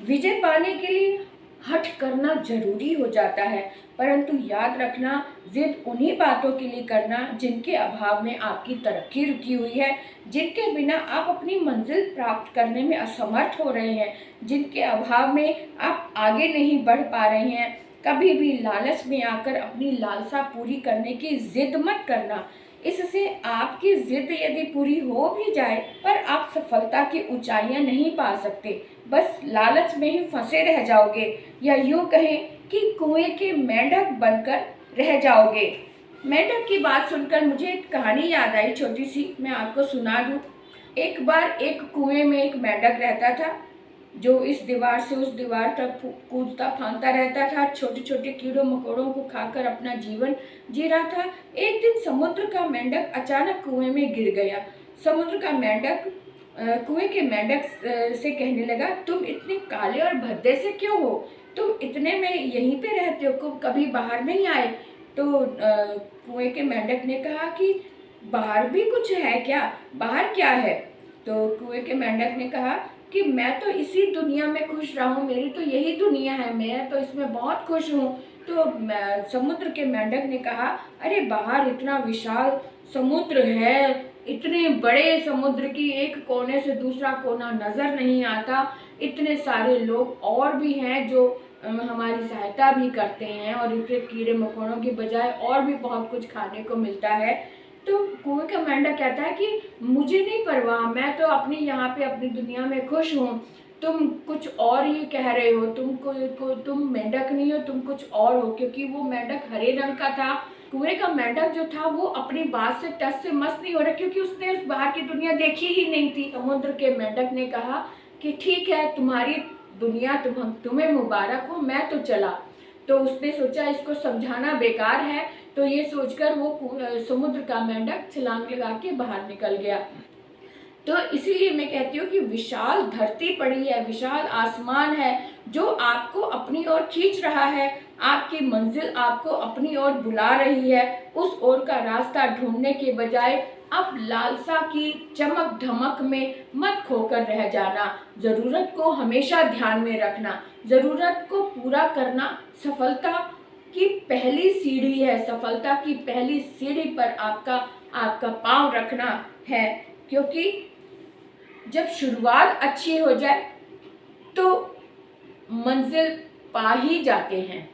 विजय पाने के लिए हठ करना जरूरी हो जाता है, परंतु याद रखना, जिद उन्हीं बातों के लिए करना जिनके अभाव में आपकी तरक्की रुकी हुई है, जिनके बिना आप अपनी मंजिल प्राप्त करने में असमर्थ हो रहे हैं, जिनके अभाव में आप आगे नहीं बढ़ पा रहे हैं। कभी भी लालच में आकर अपनी लालसा पूरी करने की जिद मत करना। इससे आपकी जिद यदि पूरी हो भी जाए, पर आप सफलता की ऊंचाइयां नहीं पा सकते, बस लालच में ही फंसे रह जाओगे, या यूं कहें कि कुएं के मेंढक बनकर रह जाओगे। मेंढक की बात सुनकर मुझे एक कहानी याद आई, छोटी सी, मैं आपको सुना दूं। एक बार एक कुएं में एक मेंढक रहता था, जो इस दीवार से उस दीवार तक कूदता फांदता रहता था, छोटे छोटे कीड़ों मकोड़ों को खाकर अपना जीवन जी रहा था। एक दिन समुद्र का मेंढक अचानक कुएं में गिर गया। समुद्र का मेंढक कुएं के मेंढक से कहने लगा, तुम इतने काले और भद्दे से क्यों हो? तुम इतने में यहीं पे रहते हो, कभी बाहर नहीं आए? तो कुएं के मेंढक ने कहा कि बाहर भी कुछ है क्या? बाहर क्या है? तो कुएं के मेंढक ने कहा कि मैं तो इसी दुनिया में खुश रहा हूँ, मेरी तो यही दुनिया है, मैं तो इसमें बहुत खुश हूँ। तो समुद्र के मेंढक ने कहा, अरे बाहर इतना विशाल समुद्र है, इतने बड़े समुद्र की एक कोने से दूसरा कोना नजर नहीं आता, इतने सारे लोग और भी हैं जो हमारी सहायता भी करते हैं, और इतने कीड़े मकोड़ों की बजाय और भी बहुत कुछ खाने को मिलता है। तो कुएं का मेंढक कहता है कि मुझे नहीं परवाह, मैं तो अपनी यहाँ पे अपनी दुनिया में खुश हूँ, तुम कुछ और ही कह रहे हो, तुम मेंढक नहीं हो, तुम कुछ और हो। क्योंकि वो मेंढक हरे रंग का था। कुएं का मेंढक जो था वो अपनी बात से टस से मस नहीं हो रहा, क्योंकि उसने उस बाहर की दुनिया देखी ही नहीं थी। समुद्र के मेंढक ने कहा कि ठीक है, तुम्हारी दुनिया तुम्हें मुबारक हो, मैं तो चला। तो उसने सोचा इसको समझाना बेकार है, तो ये सोचकर वो समुद्र का मेंढक छलांग लगा के बाहर निकल गया। तो इसीलिए मैं कहती हूँ कि विशाल धरती पड़ी है, विशाल आसमान है जो आपको अपनी ओर खींच रहा है, आपकी मंजिल आपको अपनी ओर बुला रही है। उस ओर का रास्ता ढूंढने के बजाय अब लालसा की चमक धमक में मत खोकर रह जाना। जरूरत को हमेशा ध्यान में रखना, जरूरत को पूरा करना सफलता की पहली सीढ़ी है। सफलता की पहली सीढ़ी पर आपका पांव रखना है, क्योंकि जब शुरुआत अच्छी हो जाए तो मंजिल पा ही जाते हैं।